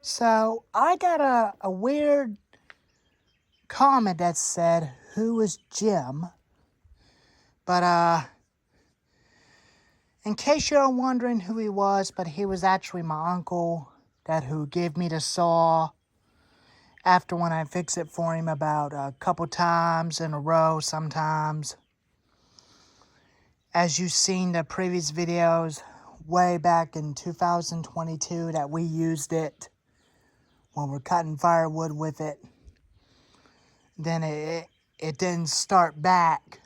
So I got a weird comment that said, "Who is Jim?" But in case you're wondering who he was, but he was actually my uncle that who gave me the saw after when I fixed it for him about a couple times in a row sometimes. As you've seen the previous videos way back in 2022 that we used it when we're cutting firewood with it. Then it didn't start back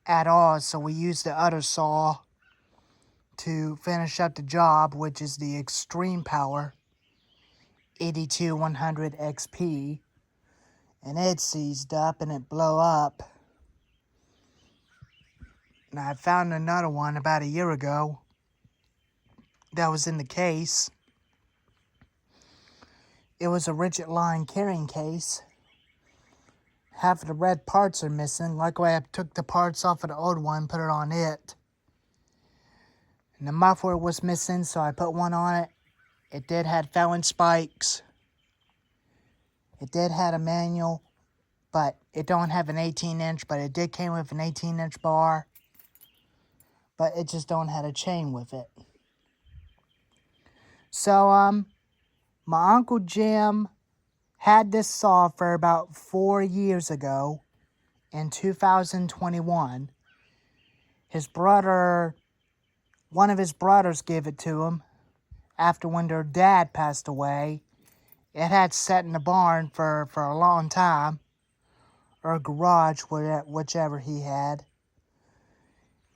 at all, so we used the other saw to finish up the job, which is the Extreme Power 82100 XP, and it seized up and it blew up. And I found another one about a year ago that was in the case. It was a rigid line carrying case. Half of the red parts are missing. Luckily, I took the parts off of the old one, put it on it. And the muffler was missing, so I put one on it. It did have Fallon spikes. It did have a manual, but it don't have an 18-inch, but it did came with an 18-inch bar. But it just don't have a chain with it. So, my Uncle Jim had this saw for about 4 years ago in 2021. One of his brothers gave it to him after when their dad passed away. It had sat in the barn for a long time, or a garage, whichever he had.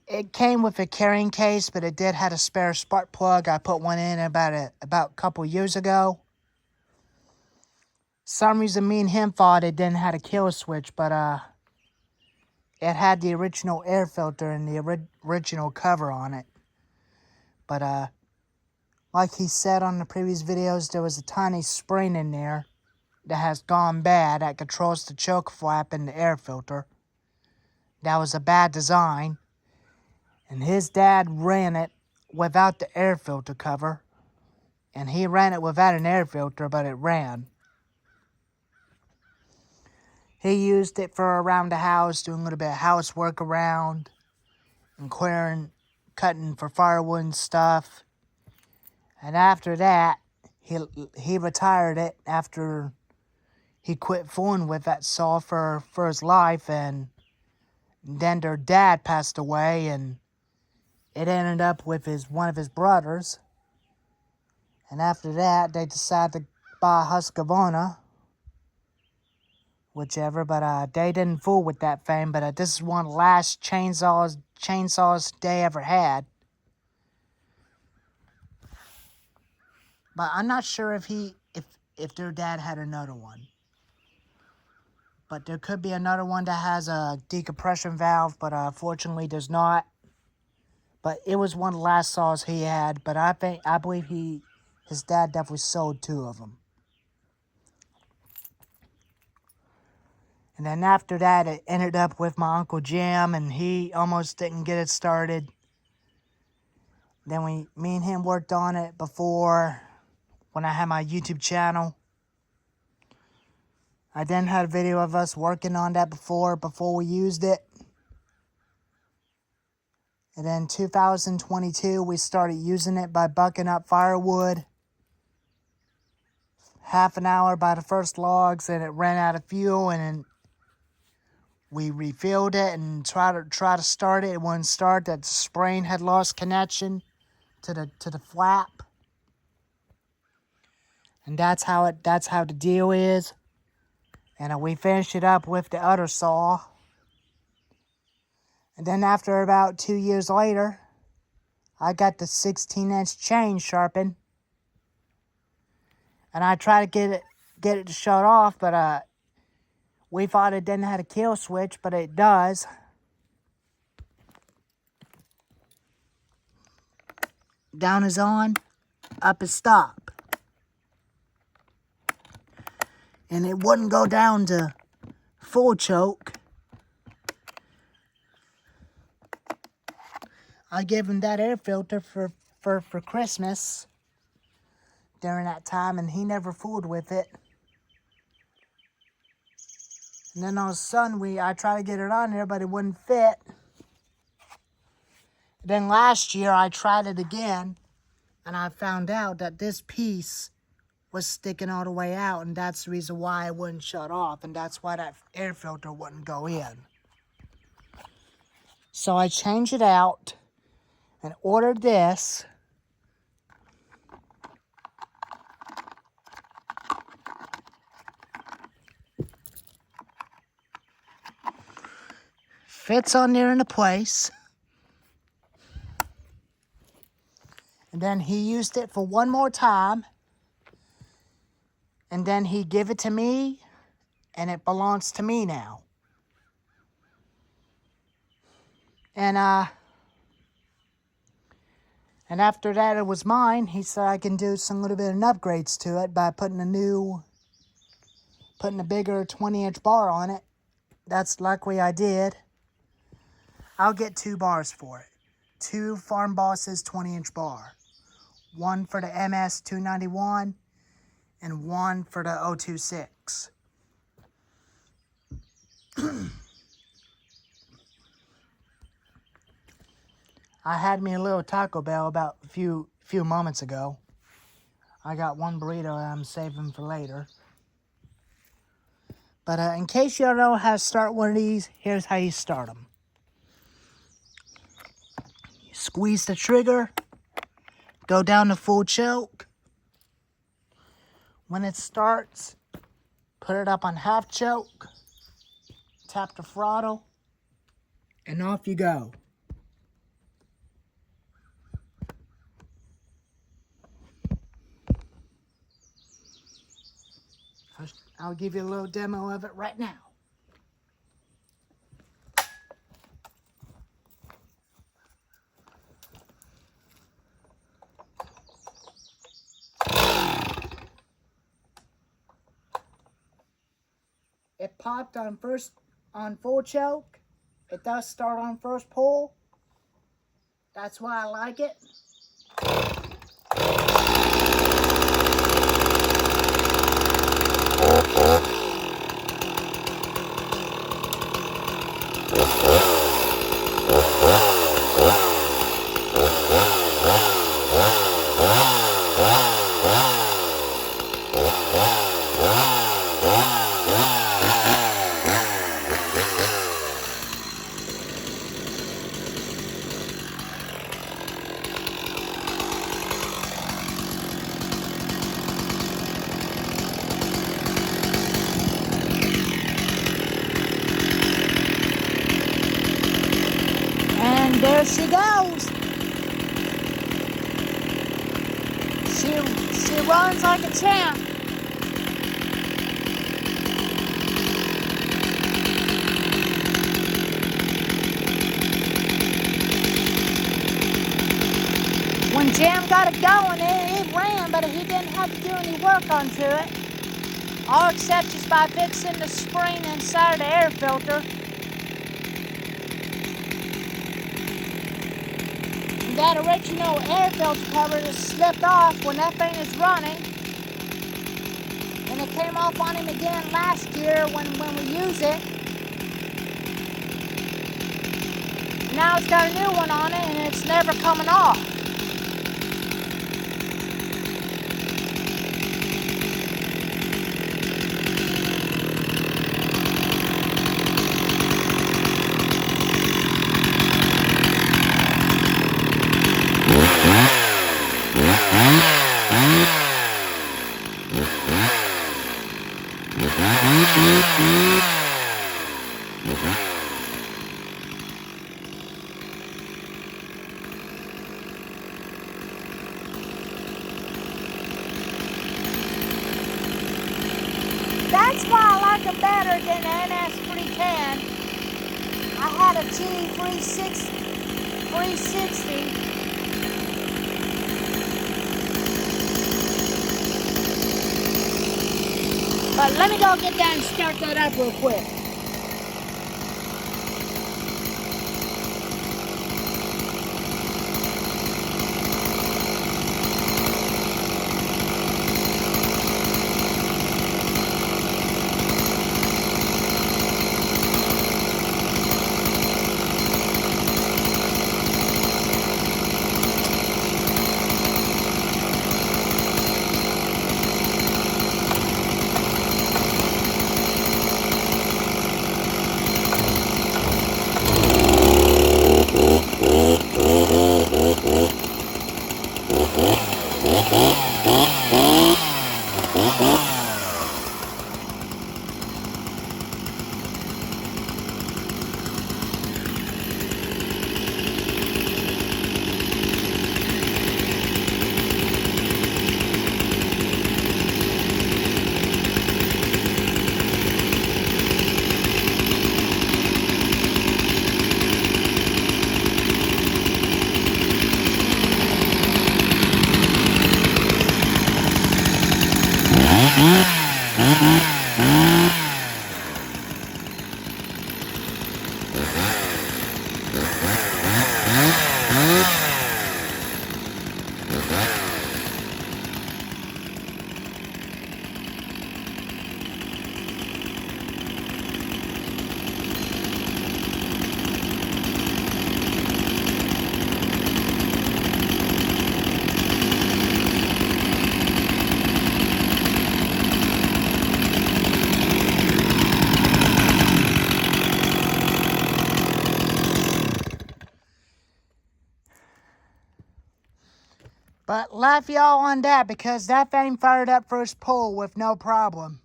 It came with a carrying case, but it did have a spare spark plug. I put one in about a couple years ago. Some reason me and him thought it didn't have a kill switch, but it had the original air filter and the original cover on it. But like he said on the previous videos, there was a tiny spring in there that has gone bad that controls the choke flap and the air filter. That was a bad design. And his dad ran it without the air filter cover. And he ran it without an air filter, but it ran. He used it for around the house, doing a little bit of housework around, and cutting for firewood and stuff. And after that, he retired it after he quit fooling with that saw for his life. And then their dad passed away, and it ended up with one of his brothers. And after that, they decided to buy a Husqvarna, whichever. But they didn't fool with that thing. But this is one of the last chainsaws they ever had. But I'm not sure if their dad had another one. But there could be another one that has a decompression valve, but fortunately there's not. But it was one of the last saws he had. But I believe his dad definitely sold 2 of them. And then after that, it ended up with my Uncle Jim, and he almost didn't get it started. Then me and him worked on it before, when I had my YouTube channel. I then had a video of us working on that before we used it. And then 2022, we started using it by bucking up firewood. Half an hour by the first logs, and it ran out of fuel, and then we refilled it and tried to start it. It wouldn't start. That spring had lost connection to the flap. And that's how the deal is. And we finished it up with the other saw. And then after about 2 years later, I got the 16-inch chain sharpened. And I tried to get it to shut off, but we thought it didn't have a kill switch, but it does. Down is on, up is stop. And it wouldn't go down to full choke. I gave him that air filter for Christmas. during that time, and he never fooled with it. And then all of a sudden, I tried to get it on there, but it wouldn't fit. Then last year, I tried it again, and I found out that this piece was sticking all the way out, and that's the reason why it wouldn't shut off, and that's why that air filter wouldn't go in. So I changed it out and ordered this. Fits on there in the place. And then he used it for one more time. And then he gave it to me, and it belongs to me now. And after that it was mine. He said I can do some little bit of upgrades to it by putting a bigger 20-inch bar on it. That's luckily I did. I'll get 2 bars for it. 2 Farm Bosses 20-inch bar. One for the MS-291 and one for the 026. I had me a little Taco Bell about a few moments ago. I got one burrito that I'm saving for later. But in case you don't know how to start one of these, here's how you start them. You squeeze the trigger, go down to full choke. When it starts, put it up on half choke, tap the throttle, and off you go. I'll give you a little demo of it right now. It popped on full choke. It does start on first pull. That's why I like it. And there she goes. She runs like a champ. When Jam got it going, it ran, but he didn't have to do any work onto it. All except just by fixing the spring inside of the air filter. That original air filter cover just slipped off when that thing is running. And it came off on him again last year when we used it. Now it's got a new one on it and it's never coming off. That's why I like them better than the NS310. I had a T360. But let me go get that and start that up real quick. But laugh y'all on that because that thing fired up first pull with no problem.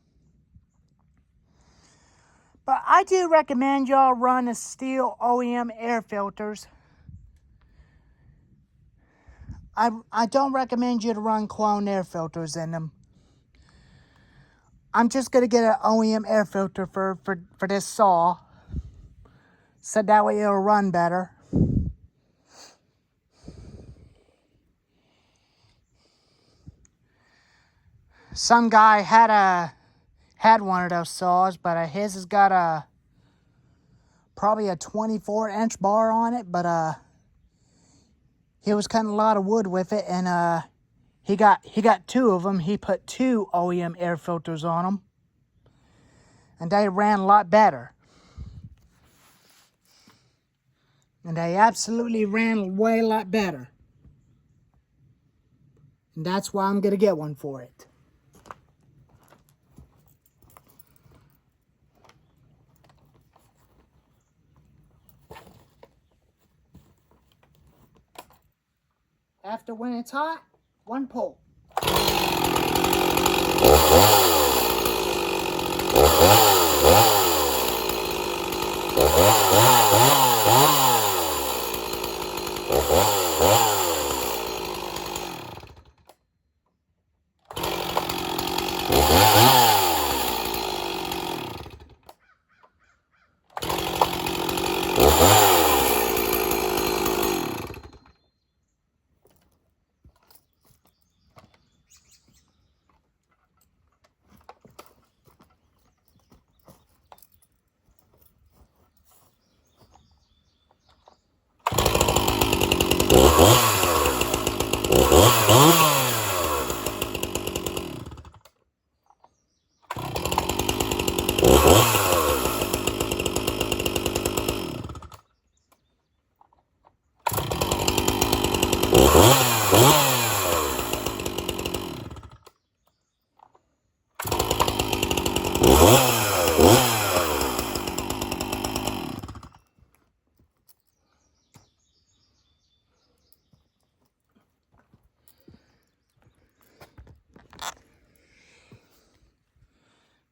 But I do recommend y'all run the stihl OEM air filters. I don't recommend you to run clone air filters in them. I'm just going to get an OEM air filter for this saw. So that way it'll run better. Some guy had one of those saws, but his has got probably a 24-inch bar on it, but he was cutting a lot of wood with it, and he got two of them. He put two OEM air filters on them, and they ran a lot better. And they absolutely ran way a lot better. And that's why I'm gonna get one for it. After when it's hot, one pull.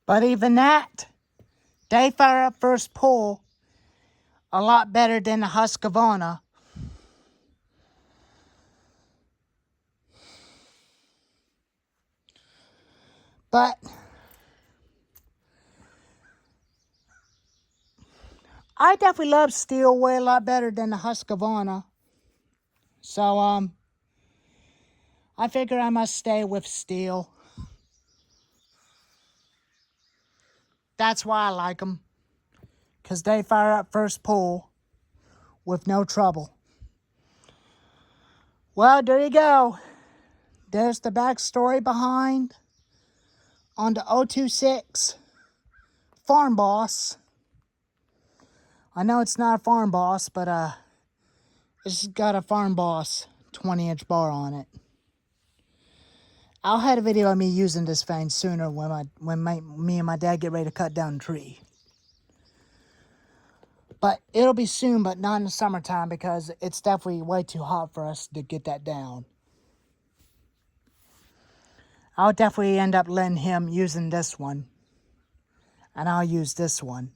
But even that, they fire up first pull a lot better than the Husqvarna. But I definitely love stihl way a lot better than the Husqvarna. So I figure I must stay with stihl. That's why I like them. Because they fire up first pull with no trouble. Well, there you go. There's the backstory behind on the 026 Farm Boss. I know it's not a Farm Boss, but it's got a Farm Boss 20-inch bar on it. I'll have a video of me using this fan sooner when me and my dad get ready to cut down a tree. But it'll be soon, but not in the summertime because it's definitely way too hot for us to get that down. I'll definitely end up letting him using this one. And I'll use this one.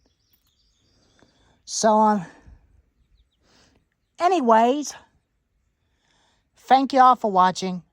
So, anyways, thank you all for watching.